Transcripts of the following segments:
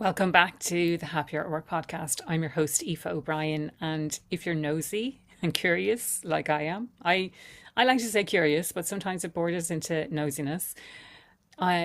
Welcome back to the Happier at Work podcast. I'm your host, Aoife O'Brien. And if you're nosy and curious, like I am, I like to say curious, but sometimes it borders into nosiness.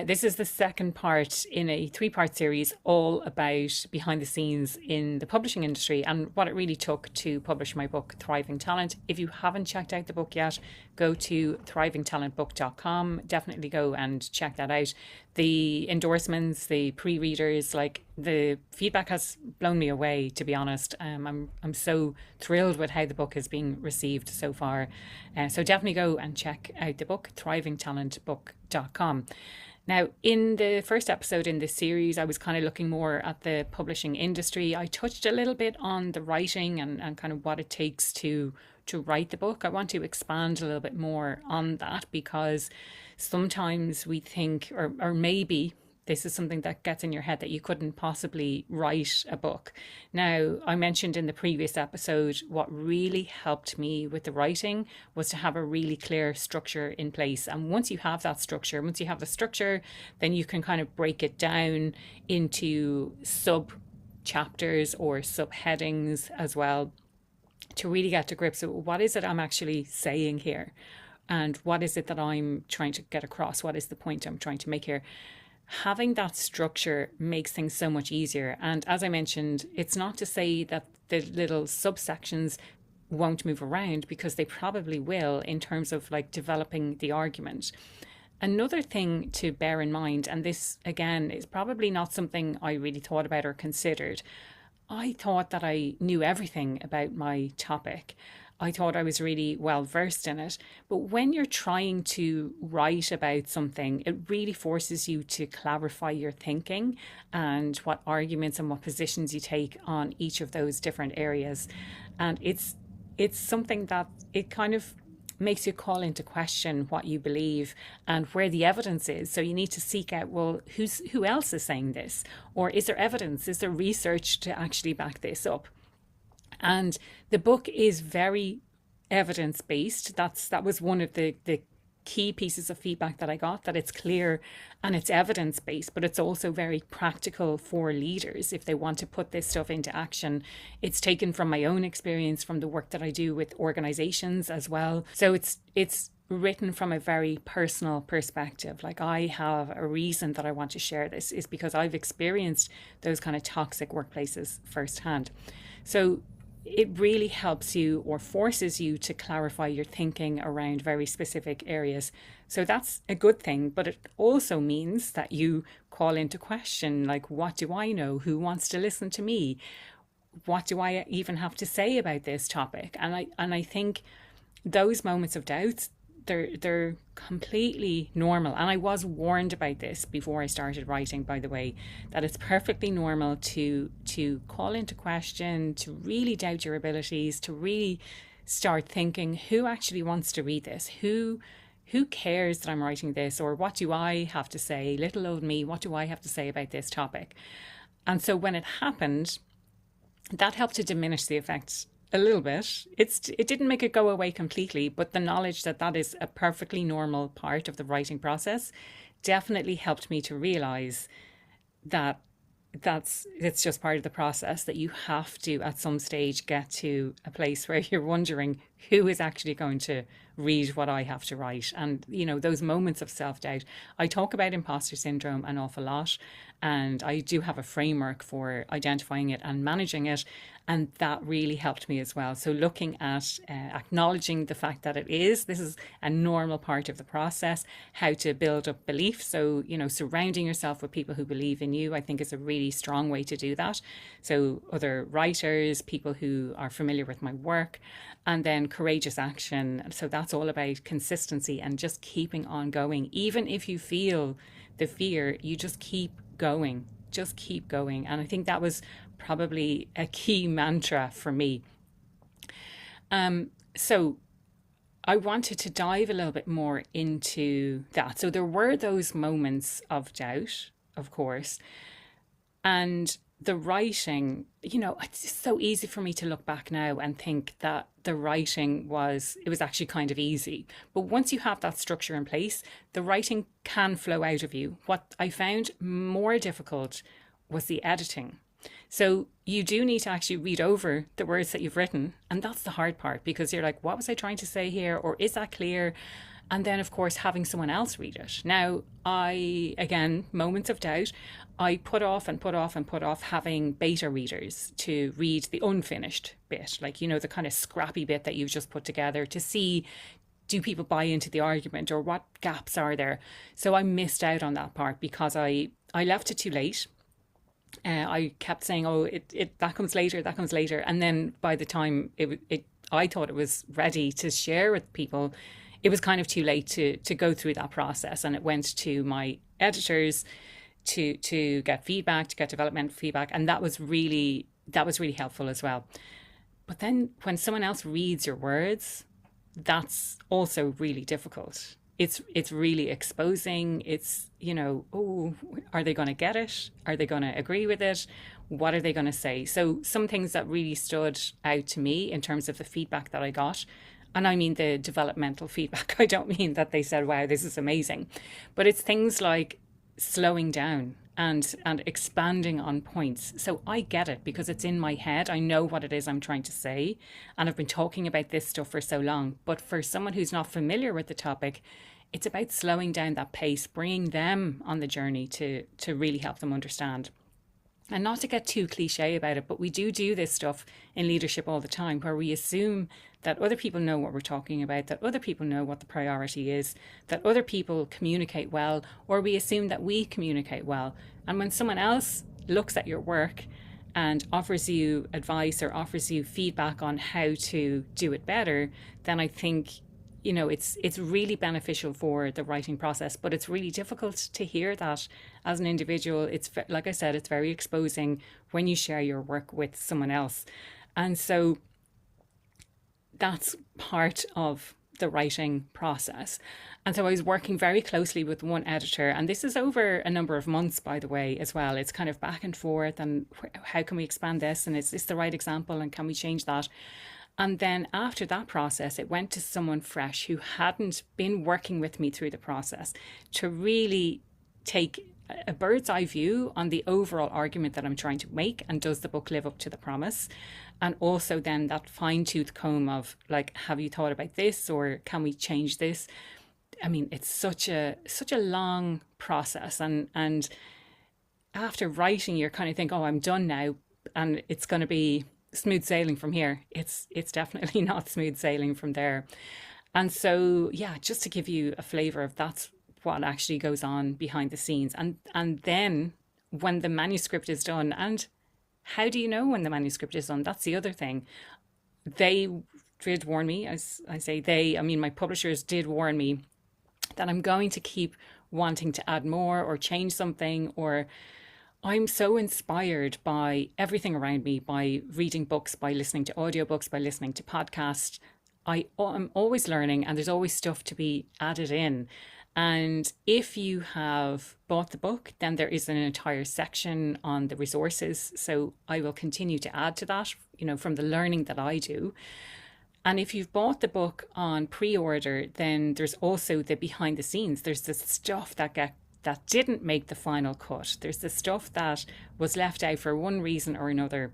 This is the second part in a three-part series all about behind the scenes in the publishing industry and what it really took to publish my book, Thriving Talent. If you haven't checked out the book yet, go to thrivingtalentbook.com. Definitely go and check that out. The endorsements, the pre-readers, like the feedback has blown me away, to be honest. I'm so thrilled with how the book is being received so far. So definitely go and check out the book, thrivingtalentbook.com. Now, in the first episode in this series, I was kind of looking more at the publishing industry. I touched a little bit on the writing and kind of what it takes to write the book. I want to expand a little bit more on that because sometimes we think, or maybe this is something that gets in your head that you couldn't possibly write a book. Now, I mentioned in the previous episode, what really helped me with the writing was to have a really clear structure in place. And once you have that structure, once you have the structure, then you can kind of break it down into sub chapters or subheadings as well to really get to grips with what is it I'm actually saying here and what is it that I'm trying to get across? What is the point I'm trying to make here? Having that structure makes things so much easier. And as I mentioned, it's not to say that the little subsections won't move around, because they probably will in terms of like developing the argument. Another thing to bear in mind, and this again is probably not something I really thought about or considered. I thought that I knew everything about my topic. I thought I was really well versed in it. But when you're trying to write about something, it really forces you to clarify your thinking and what arguments and what positions you take on each of those different areas. And it's something that it kind of makes you call into question what you believe and where the evidence is. So you need to seek out, well, who else is saying this? Or is there evidence? Is there research to actually back this up? And the book is very evidence based. That was one of the key pieces of feedback that I got, that it's clear and it's evidence based, but it's also very practical for leaders if they want to put this stuff into action. It's taken from my own experience, from the work that I do with organizations as well. So it's written from a very personal perspective. Like, I have a reason that I want to share this is because I've experienced those kind of toxic workplaces firsthand. So it really helps you or forces you to clarify your thinking around very specific areas. So that's a good thing, but it also means that you call into question, like, what do I know? Who wants to listen to me? What do I even have to say about this topic? And I think those moments of doubt, they're completely normal. And I was warned about this before I started writing, by the way, that it's perfectly normal to call into question, to really doubt your abilities, to really start thinking, who actually wants to read this? Who cares that I'm writing this? Or what do I have to say? Little old me, what do I have to say about this topic? And so when it happened, that helped to diminish the effects a little bit. It didn't make it go away completely, but the knowledge that that is a perfectly normal part of the writing process definitely helped me to realize that it's just part of the process, that you have to at some stage get to a place where you're wondering who is actually going to read what I have to write. And those moments of self-doubt, I talk about imposter syndrome an awful lot, and I do have a framework for identifying it and managing it, and that really helped me as well. So looking at acknowledging the fact that this is a normal part of the process, how to build up belief. So, surrounding yourself with people who believe in you, I think, is a really strong way to do that. So other writers, people who are familiar with my work, and then courageous action. So that's all about consistency and just keeping on going. Even if you feel the fear, you just keep going. Just keep going. And I think that was probably a key mantra for me. So I wanted to dive a little bit more into that. So there were those moments of doubt, of course, and the writing, it's just so easy for me to look back now and think that the writing was actually kind of easy. But once you have that structure in place, the writing can flow out of you. What I found more difficult was the editing. So you do need to actually read over the words that you've written. And that's the hard part, because you're like, what was I trying to say here? Or is that clear? And then, of course, having someone else read it. Now, again, moments of doubt, I put off and put off and put off having beta readers to read the unfinished bit, like, the kind of scrappy bit that you've just put together, to see, do people buy into the argument, or what gaps are there? So I missed out on that part because I left it too late. I kept saying, "Oh, that comes later, that comes later," and then by the time I thought it was ready to share with people, it was kind of too late to go through that process, and it went to my editors to get feedback, to get development feedback, and that was really helpful as well. But then when someone else reads your words, that's also really difficult. It's really exposing. It's, oh, are they going to get it? Are they going to agree with it? What are they going to say? So some things that really stood out to me in terms of the feedback that I got, and I mean the developmental feedback, I don't mean that they said, wow, this is amazing, but it's things like slowing down and expanding on points. So I get it because it's in my head. I know what it is I'm trying to say, and I've been talking about this stuff for so long. But for someone who's not familiar with the topic, it's about slowing down that pace, bringing them on the journey to really help them understand. And not to get too cliche about it, but we do this stuff in leadership all the time, where we assume that other people know what we're talking about, that other people know what the priority is, that other people communicate well, or we assume that we communicate well. And when someone else looks at your work and offers you advice or offers you feedback on how to do it better, then I think, it's really beneficial for the writing process. But it's really difficult to hear that as an individual. It's, like I said, it's very exposing when you share your work with someone else. And so that's part of the writing process. And so I was working very closely with one editor, and this is over a number of months, by the way, as well. It's kind of back and forth, and how can we expand this, and is this the right example, and can we change that? And then after that process, it went to someone fresh who hadn't been working with me through the process to really take a bird's eye view on the overall argument that I'm trying to make, and does the book live up to the promise? And also then that fine-tooth comb of, like, have you thought about this, or can we change this? I mean, it's such a long process, and after writing, you're kind of think, oh, I'm done now, and it's going to be smooth sailing from here. It's definitely not smooth sailing from there. And so, yeah, just to give you a flavor of that's what actually goes on behind the scenes. And then when the manuscript is done, and how do you know when the manuscript is done? That's the other thing. They did warn me, as I say they, I mean my publishers did warn me that I'm going to keep wanting to add more or change something, or I'm so inspired by everything around me, by reading books, by listening to audiobooks, by listening to podcasts. I'm always learning, and there's always stuff to be added in. And if you have bought the book, then there is an entire section on the resources. So I will continue to add to that, from the learning that I do. And if you've bought the book on pre-order, then there's also the behind the scenes. There's the stuff that didn't make the final cut. There's the stuff that was left out for one reason or another.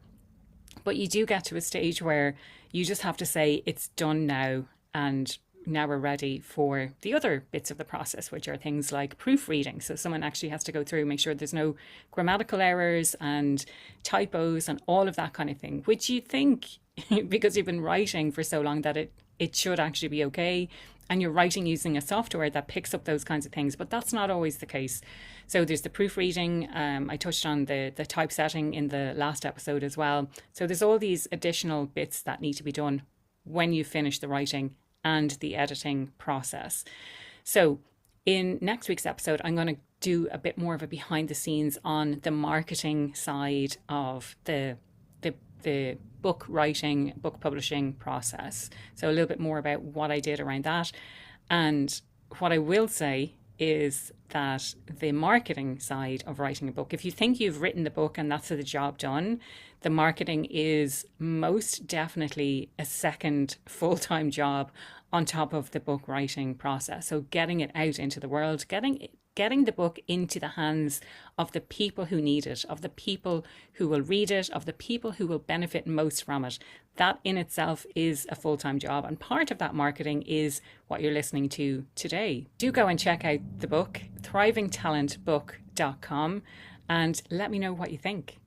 But you do get to a stage where you just have to say it's done now, and now we're ready for the other bits of the process, which are things like proofreading. So someone actually has to go through, make sure there's no grammatical errors and typos and all of that kind of thing, which you think, because you've been writing for so long, that it should actually be okay. And you're writing using a software that picks up those kinds of things, but that's not always the case. So there's the proofreading. I touched on the typesetting in the last episode as well. So there's all these additional bits that need to be done when you finish the writing and the editing process. So in next week's episode, I'm going to do a bit more of a behind the scenes on the marketing side of the book writing, book publishing process. So a little bit more about what I did around that. And what I will say is that the marketing side of writing a book, if you think you've written the book and that's the job done, the marketing is most definitely a second full-time job on top of the book writing process. So getting it out into the world, getting the book into the hands of the people who need it, of the people who will read it, of the people who will benefit most from it. That in itself is a full-time job. And part of that marketing is what you're listening to today. Do go and check out the book, thrivingtalentbook.com, and let me know what you think.